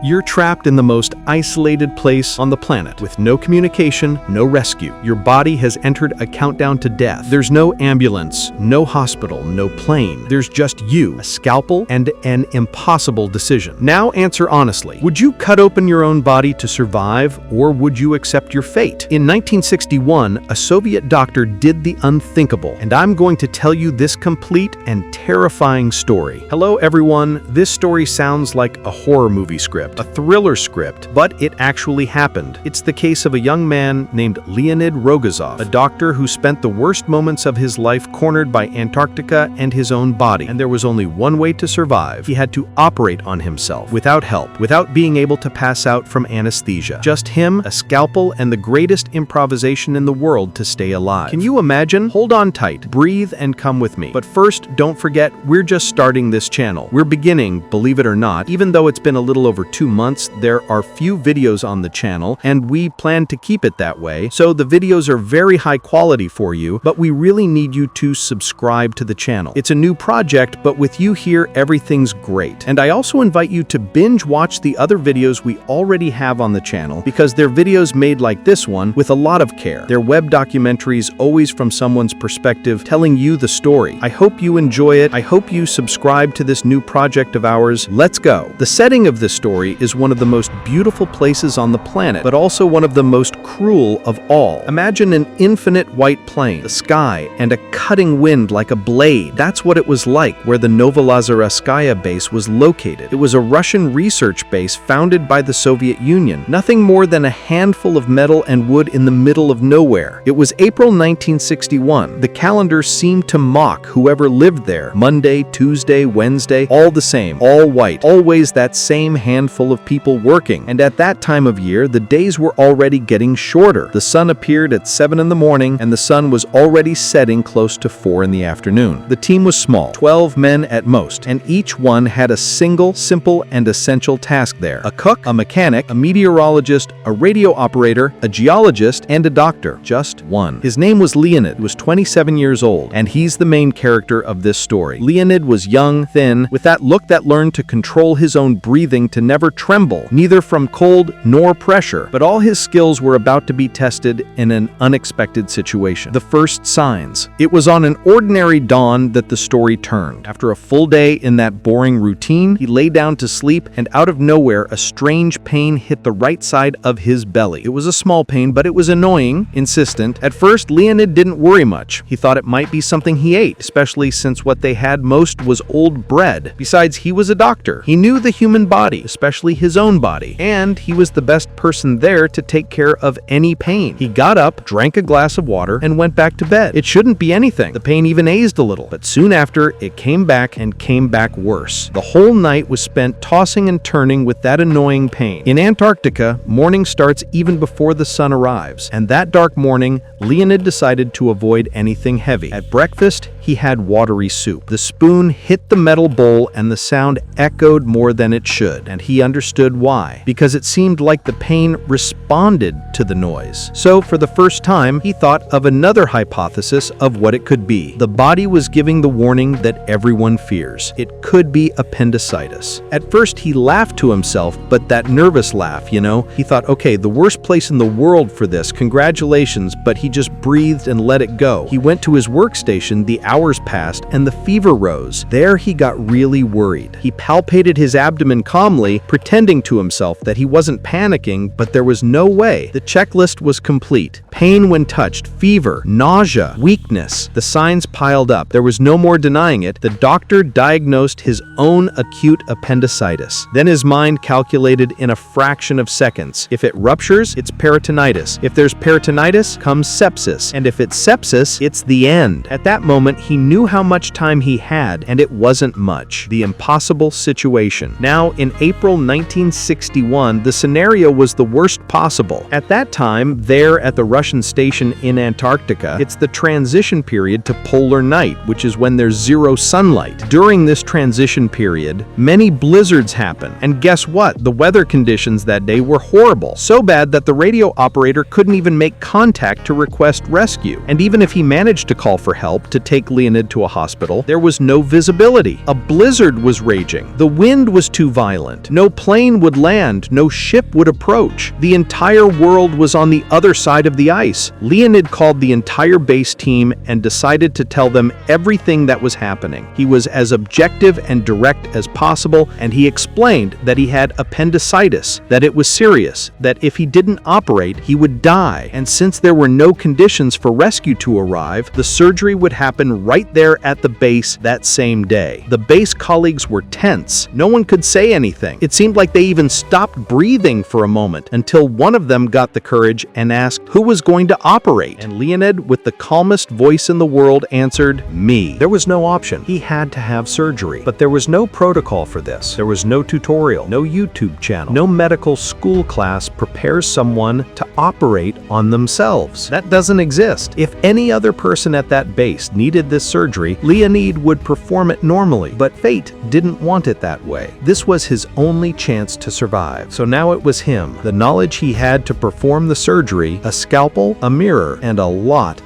You're trapped in the most isolated place on the planet, with no communication, no rescue. Your body has entered a countdown to death. There's no ambulance, no hospital, no plane. There's just you, a scalpel, and an impossible decision. Now answer honestly. Would you cut open your own body to survive, or would you accept your fate? In 1961, a Soviet doctor did the unthinkable, and I'm going to tell you this complete and terrifying story. Hello everyone, this story sounds like a horror movie script, a thriller script, but it actually happened. It's the case of a young man named Leonid Rogozov, a doctor who spent the worst moments of his life cornered by Antarctica and his own body, and there was only one way to survive. He had to operate on himself, without help, without being able to pass out from anesthesia. Just him, a scalpel, and the greatest improvisation in the world to stay alive. Can you imagine? Hold on tight, breathe, and come with me. But first, don't forget, we're just starting this channel. We're beginning, believe it or not. Even though it's been a little over 2 months, there are few videos on the channel, and we plan to keep it that way. So the videos are very high quality for you, but we really need you to subscribe to the channel. It's a new project, but with you here, everything's great. And I also invite you to binge watch the other videos we already have on the channel, because they're videos made like this one with a lot of care. They're web documentaries, always from someone's perspective, telling you the story. I hope you enjoy it. I hope you subscribe to this new project of ours. Let's go. The setting of this story is one of the most beautiful places on the planet, but also one of the most cruel of all. Imagine an infinite white plain, the sky, and a cutting wind like a blade. That's what it was like where the Novolazarskaya base was located. It was a Russian research base founded by the Soviet Union. Nothing more than a handful of metal and wood in the middle of nowhere. It was April 1961. The calendar seemed to mock whoever lived there. Monday, Tuesday, Wednesday, all the same, all white, always that same handful of people working. And at that time of year, the days were already getting shorter. The sun appeared at 7 in the morning, and the sun was already setting close to 4 in the afternoon. The team was small, 12 men at most, and each one had a single, simple, and essential task there. A cook, a mechanic, a meteorologist, a radio operator, a geologist, and a doctor. Just one. His name was Leonid. He was 27 years old, and he's the main character of this story. Leonid was young, thin, with that look that learned to control his own breathing to never tremble, neither from cold nor pressure. But all his skills were about to be tested in an unexpected situation. The first signs. It was on an ordinary dawn that the story turned. After a full day in that boring routine, he lay down to sleep, and out of nowhere, a strange pain hit the right side of his belly. It was a small pain, but it was annoying, insistent. At first, Leonid didn't worry much. He thought it might be something he ate, especially since what they had most was old bread. Besides, he was a doctor. He knew the human body, especially his own body, and he was the best person there to take care of any pain. He got up, drank a glass of water, and went back to bed. It shouldn't be anything. The pain even eased a little, but soon after, it came back and came back worse. The whole night was spent tossing and turning with that annoying pain. In Antarctica, morning starts even before the sun arrives, and that dark morning, Leonid decided to avoid anything heavy. At breakfast, he had watery soup. The spoon hit the metal bowl and the sound echoed more than it should, and he understood why. Because it seemed like the pain responded to the noise. So, for the first time, he thought of another hypothesis of what it could be. The body was giving the warning that everyone fears. It could be appendicitis. At first, he laughed to himself, but that nervous laugh, you know, he thought, okay, the worst place in the world for this, congratulations, but he just breathed and let it go. He went to his workstation, the hours passed, and the fever rose. There he got really worried. He palpated his abdomen calmly, pretending to himself that he wasn't panicking, but there was no way. The checklist was complete. Pain when touched, fever, nausea, weakness. The signs piled up. There was no more denying it. The doctor diagnosed his own acute appendicitis. Then his mind calculated in a fraction of seconds. If it ruptures, it's peritonitis. If there's peritonitis, comes sepsis. And if it's sepsis, it's the end. At that moment, he knew how much time he had, and it wasn't much. The impossible situation. Now, in April 1961, the scenario was the worst possible. At that time, there at the Russian station in Antarctica, it's the transition period to polar night, which is when there's zero sunlight. During this transition period, many blizzards happen. And guess what? The weather conditions that day were horrible. So bad that the radio operator couldn't even make contact to request rescue. And even if he managed to call for help to take Leonid to a hospital, there was no visibility. A blizzard was raging. The wind was too violent. No plane would land. No ship would approach. The entire world was on the other side of the ice. Leonid called the entire base team and decided to tell them everything that was happening. He was as objective and direct as possible, and he explained that he had appendicitis, that it was serious, that if he didn't operate, he would die, and since there were no conditions for rescue to arrive, the surgery would happen right there at the base that same day. The base colleagues were tense. No one could say anything. It seemed like they even stopped breathing for a moment until one of them got the courage and asked who was going to operate. And Leonid, with the calmest voice in the world, answered, "Me." There was no option. He had to have surgery. But there was no protocol for this. There was no tutorial, no YouTube channel, no medical school class prepares someone to operate on themselves. That doesn't exist. If any other person at that base needed this surgery, Leonid would perform it normally. But fate didn't want it that way. This was his only chance to survive. So now it was him, the knowledge he had to perform the surgery, a scalpel, a mirror, and a lot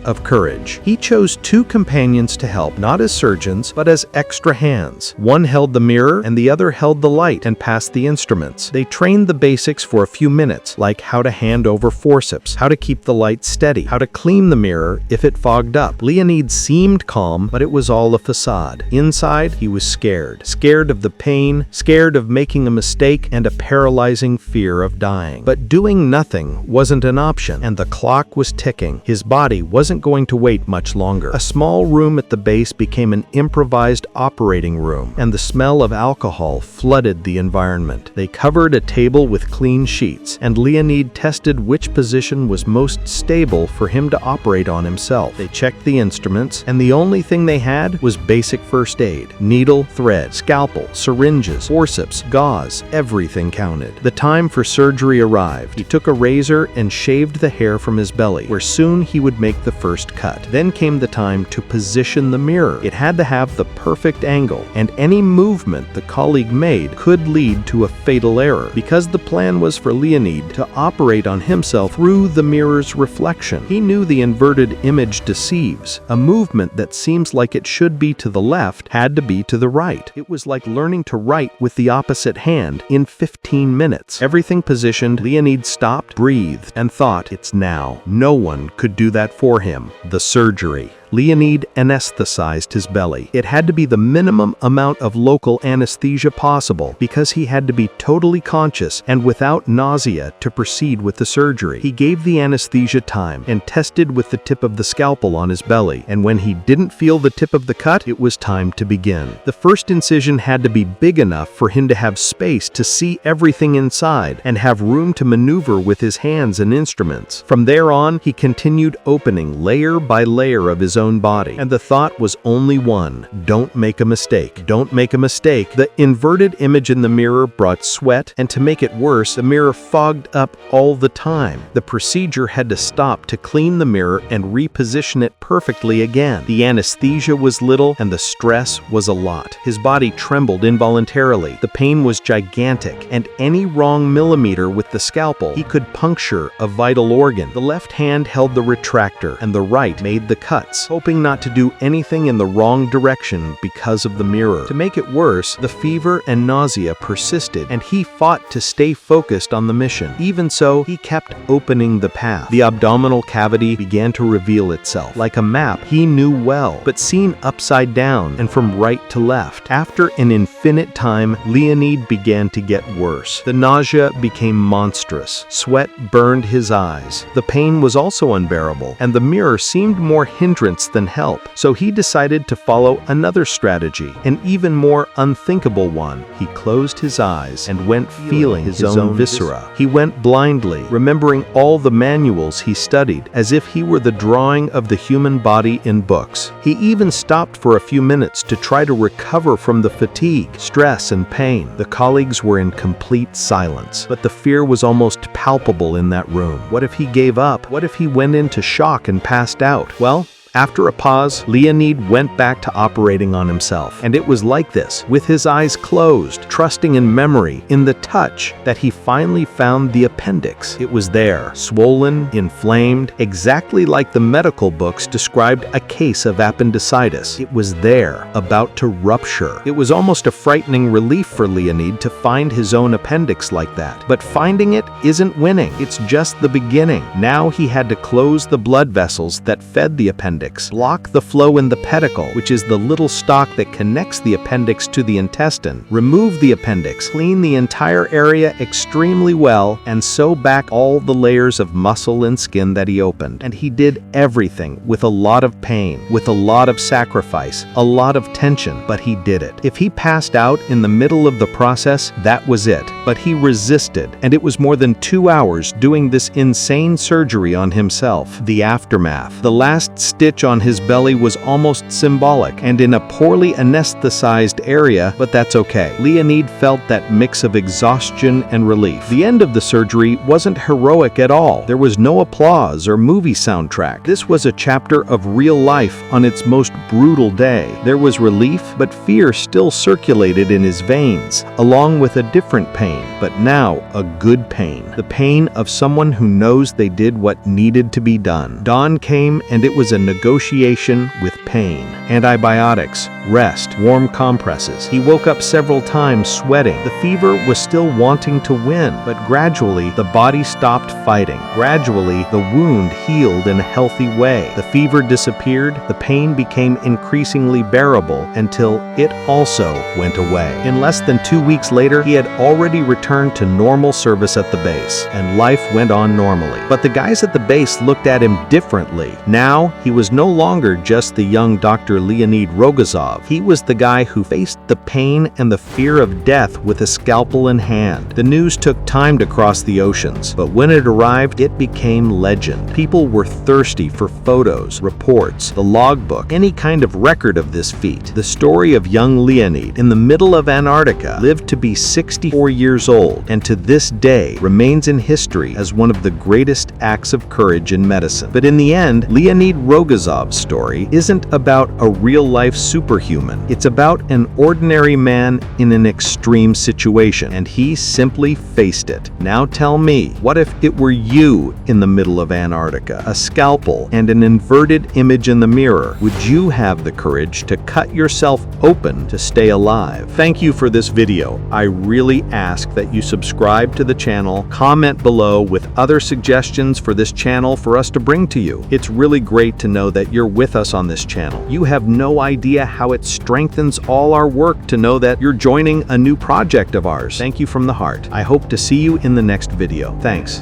of courage. He chose two companions to help, not as surgeons, but as extra hands. One held the mirror and the other held the light and passed the instruments. They trained the basics for a few minutes, like how to hand over forceps, how to keep the light steady, how to clean the mirror if it fogged up. Leonid seemed calm, but it was all a facade. Inside, he was scared. Scared of the pain, scared of making a mistake, and a paralyzing fear of dying. But doing nothing wasn't an option, and the clock was ticking. His body wasn't going to wait much longer. A small room at the base became an improvised operating room, and the smell of alcohol flooded the environment. They covered a table with clean sheets, and Leonid tested which position was most stable for him to operate on himself. They checked the instruments, and the only thing they had was basic first aid. Needle, thread, scalpel, syringes, forceps, gauze, everything counted. The time for surgery arrived. He took a razor and shaved the hair from his belly, where soon he would make the first cut. Then came the time to position the mirror. It had to have the perfect angle, and any movement the colleague made could lead to a fatal error, because the plan was for Leonid to operate on himself through the mirror's reflection. He knew the inverted image deceives. A movement that seems like it should be to the left had to be to the right. It was like learning to write with the opposite hand in 15 minutes. Everything positioned, Leonid stopped, breathed, and thought, it's now. No one could do that for him. The surgery. Leonid anesthetized his belly. It had to be the minimum amount of local anesthesia possible because he had to be totally conscious and without nausea to proceed with the surgery. He gave the anesthesia time and tested with the tip of the scalpel on his belly, and when he didn't feel the tip of the cut, it was time to begin. The first incision had to be big enough for him to have space to see everything inside and have room to maneuver with his hands and instruments. From there on, he continued opening layer by layer of his own body, and the thought was only one: don't make a mistake. Don't make a mistake. The inverted image in the mirror brought sweat, and to make it worse, the mirror fogged up all the time. The procedure had to stop to clean the mirror and reposition it perfectly again. The anesthesia was little, and the stress was a lot. His body trembled involuntarily. The pain was gigantic, and any wrong millimeter with the scalpel, he could puncture a vital organ. The left hand held the retractor, and the right made the cuts, hoping not to do anything in the wrong direction because of the mirror. To make it worse, the fever and nausea persisted, and he fought to stay focused on the mission. Even so, he kept opening the path. The abdominal cavity began to reveal itself, like a map he knew well, but seen upside down and from right to left. After an infinite time, Leonid began to get worse. The nausea became monstrous. Sweat burned his eyes. The pain was also unbearable, and the mirror seemed more hindrance than help. So he decided to follow another strategy, an even more unthinkable one. He closed his eyes and went feeling his own viscera. He went blindly, remembering all the manuals he studied, as if he were the drawing of the human body in books. He even stopped for a few minutes to try to recover from the fatigue, stress, and pain. The colleagues were in complete silence, but the fear was almost palpable in that room. What if he gave up? What if he went into shock and passed out? Well, After a pause, Leonid went back to operating on himself. And it was like this, with his eyes closed, trusting in memory, in the touch, that he finally found the appendix. It was there, swollen, inflamed, exactly like the medical books described a case of appendicitis. It was there, about to rupture. It was almost a frightening relief for Leonid to find his own appendix like that. But finding it isn't winning. It's just the beginning. Now he had to close the blood vessels that fed the appendix, block the flow in the pedicle, which is the little stalk that connects the appendix to the intestine, remove the appendix, clean the entire area extremely well, and sew back all the layers of muscle and skin that he opened. And he did everything with a lot of pain, with a lot of sacrifice, a lot of tension, but he did it. If he passed out in the middle of the process, that was it. But he resisted, and it was more than 2 hours doing this insane surgery on himself. The aftermath. The last stitch on his belly was almost symbolic, and in a poorly anesthetized area, but that's okay. Leonid felt that mix of exhaustion and relief. The end of the surgery wasn't heroic at all. There was no applause or movie soundtrack. This was a chapter of real life on its most brutal day. There was relief, but fear still circulated in his veins, along with a different pain, but now a good pain. The pain of someone who knows they did what needed to be done. Dawn came, and it was a negotiation with pain. Antibiotics, rest, warm compresses. He woke up several times sweating. The fever was still wanting to win, but gradually the body stopped fighting. Gradually the wound healed in a healthy way. The fever disappeared, the pain became increasingly bearable until it also went away. In less than 2 weeks later, he had already returned to normal service at the base, and life went on normally. But the guys at the base looked at him differently. Now, he was no longer just the young Dr. Leonid Rogozov. He was the guy who faced the pain and the fear of death with a scalpel in hand. The news took time to cross the oceans, but when it arrived, it became legend. People were thirsty for photos, reports, the logbook, any kind of record of this feat. The story of young Leonid in the middle of Antarctica lived to be 64 years old, and to this day remains in history as one of the greatest acts of courage in medicine. But in the end, Leonid Rogozov's story isn't about a real-life superhuman. It's about an ordinary man in an extreme situation, and he simply faced it. Now tell me, what if it were you in the middle of Antarctica, a scalpel and an inverted image in the mirror? Would you have the courage to cut yourself open to stay alive? Thank you for this video. I really ask that you subscribe to the channel, comment below with other suggestions for this channel for us to bring to you. It's really great to know that you're with us on this channel. You have no idea how it strengthens all our work to know that you're joining a new project of ours. Thank you from the heart. I hope to see you in the next video. Thanks.